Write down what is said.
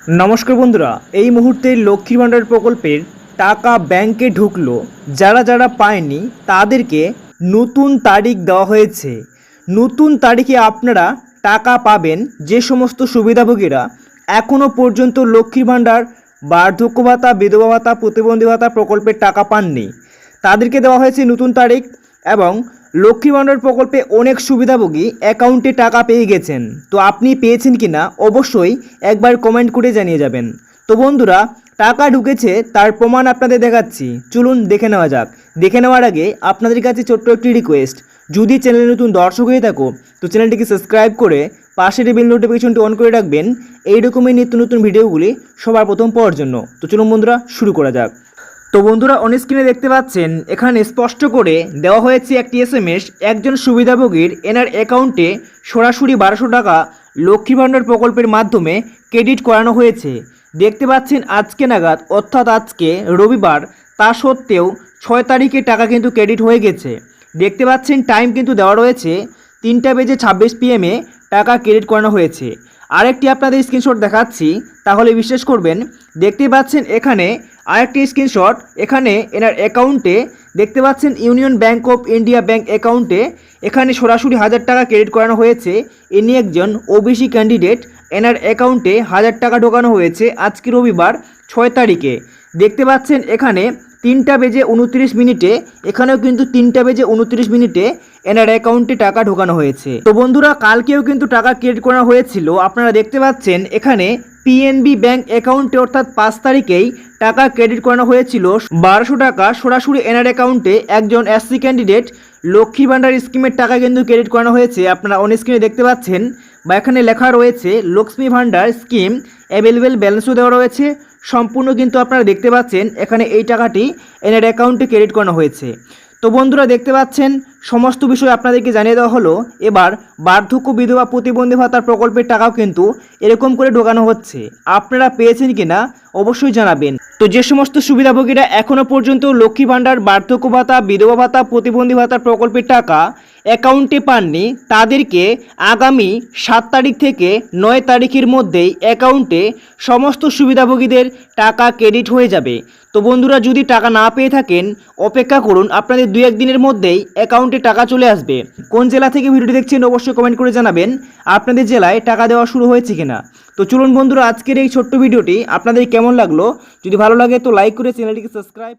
নমস্কার বন্ধুরা, এই মুহূর্তে লক্ষ্মীর ভাণ্ডার প্রকল্পের টাকা ব্যাংকে ঢুকলো। যারা যারা পায়নি তাদেরকে নতুন তারিখ দেওয়া হয়েছে। নতুন তারিখে আপনারা টাকা পাবেন। যে সমস্ত সুবিধাভোগীরা এখনও পর্যন্ত লক্ষ্মীর ভাণ্ডার, বার্ধক্য ভাতা, বিধবা ভাতা, প্রতিবন্ধী ভাতা প্রকল্পের টাকা পাননি তাদেরকে দেওয়া হয়েছে নতুন তারিখ। এবং লক্ষ্মী ভাণ্ডার প্রকল্পে অনেক সুবিধাভোগী অ্যাকাউন্টে টাকা পেয়ে গেছেন। তো আপনি পেয়েছেন কি না অবশ্যই একবার কমেন্ট করে জানিয়ে যাবেন। তো বন্ধুরা, টাকা ঢুকেছে তার প্রমাণ আপনাদের দেখাচ্ছি, চলুন দেখে নেওয়া যাক। দেখে নেওয়ার আগে আপনাদের কাছে ছোট্ট একটি রিকোয়েস্ট, যদি চ্যানেলে নতুন দর্শক হয়ে থাকো তো চ্যানেলটিকে সাবস্ক্রাইব করে পাশের বেল নোটিফিকেশনটি অন করে রাখবেন এই রকমই নিত্য নতুন ভিডিওগুলি সবার প্রথম পাওয়ার জন্য। তো চলুন বন্ধুরা, শুরু করা যাক। তো বন্ধুরা, অন স্ক্রিনে দেখতে পাচ্ছেন এখানে স্পষ্ট করে দেওয়া হয়েছে একটি SMS। একজন সুবিধাভোগীর এনার অ্যাকাউন্টে সরাসরি 1200 টাকা লক্ষ্মী ভাণ্ডার প্রকল্পের মাধ্যমে ক্রেডিট করানো হয়েছে। দেখতে পাচ্ছেন আজকে নাগাদ, অর্থাৎ আজকে রবিবার, তা সত্ত্বেও 6 তারিখে টাকা কিন্তু ক্রেডিট হয়ে গেছে। দেখতে পাচ্ছেন টাইম কিন্তু দেওয়া রয়েছে 3:26 PM টাকা ক্রেডিট করানো হয়েছে। আরেকটি আপনাদের স্ক্রিনশট দেখাচ্ছি, তাহলে বিশ্বাস করবেন। দেখতে পাচ্ছেন এখানে আরেকটি স্ক্রিনশট, এখানে এনার অ্যাকাউন্টে দেখতে পাচ্ছেন union bank of India bank অ্যাকাউন্টে এখানে সরাসরি 1000 টাকা ক্রেডিট করানো হয়েছে। ইনি একজন OBC ক্যান্ডিডেট, এনার অ্যাকাউন্টে 1000 টাকা ঢোকানো হয়েছে আজকে রবিবার 6 তারিখে। দেখতে পাচ্ছেন এখানে 3:29 এখানেও কিন্তু 3:29 এনার অ্যাকাউন্টে টাকা ঢোকানো হয়েছে। তো বন্ধুরা, কালকেও কিন্তু টাকা ক্রেডিট করা হয়েছিল। আপনারা দেখতে পাচ্ছেন এখানে PNB ব্যাংক অ্যাকাউন্টে, অর্থাৎ 5 তারিখেই টাকা ক্রেডিট করানো হয়েছিল 1200 টাকা সরাসরি এনার অ্যাকাউন্টে। একজন SC ক্যান্ডিডেট লক্ষ্মী ভাণ্ডার স্কিমের টাকা কিন্তু ক্রেডিট করানো হয়েছে। আপনারা অন স্ক্রিনে দেখতে পাচ্ছেন, বা এখানে লেখা রয়েছে লক্ষ্মী ভাণ্ডার স্কিম অ্যাভেলেবেল ব্যালেন্সও দেওয়া রয়েছে। সম্পূর্ণ কিন্তু আপনারা দেখতে পাচ্ছেন এখানে এই টাকাটি এনার অ্যাকাউন্টে ক্রেডিট করানো হয়েছে। তো বন্ধুরা, দেখতে পাচ্ছেন সমস্ত বিষয় আপনাদেরকে জানিয়ে দেওয়া হলো। এবার বার্ধক্য, বিধবা, প্রতিবন্ধী ভাতার প্রকল্পের টাকাও কিন্তু এরকম করে ঢোকানো হচ্ছে। আপনারা পেয়েছেন কিনা অবশ্যই জানাবেন। তো যে সমস্ত সুবিধাভোগীরা এখনও পর্যন্ত লক্ষ্মী ভাণ্ডার, বার্ধক্য ভাতা, বিধবা ভাতা, প্রতিবন্ধী ভাতার প্রকল্পের টাকা অ্যাকাউন্টে পাননি তাদেরকে আগামী 7 তারিখ থেকে 9 তারিখের মধ্যেই অ্যাকাউন্টে সমস্ত সুবিধাভোগীদের টাকা ক্রেডিট হয়ে যাবে। তো বন্ধুরা, যদি টাকা না পেয়ে থাকেন অপেক্ষা করুন, আপনাদের 2-1 দিনের মধ্যেই অ্যাকাউন্টে টাকা চলে আসবে। কোন জেলা থেকে ভিডিওটি দেখছেন অবশ্যই কমেন্ট করে জানাবেন আপনাদের জেলায় টাকা দেওয়া শুরু হয়েছে কিনা। তো চলুন বন্ধুরা, আজকের এই ছোট্ট ভিডিওটি আপনাদের কেমন লাগলো, যদি ভালো লাগে তো লাইক করে চ্যানেলটিকে সাবস্ক্রাইব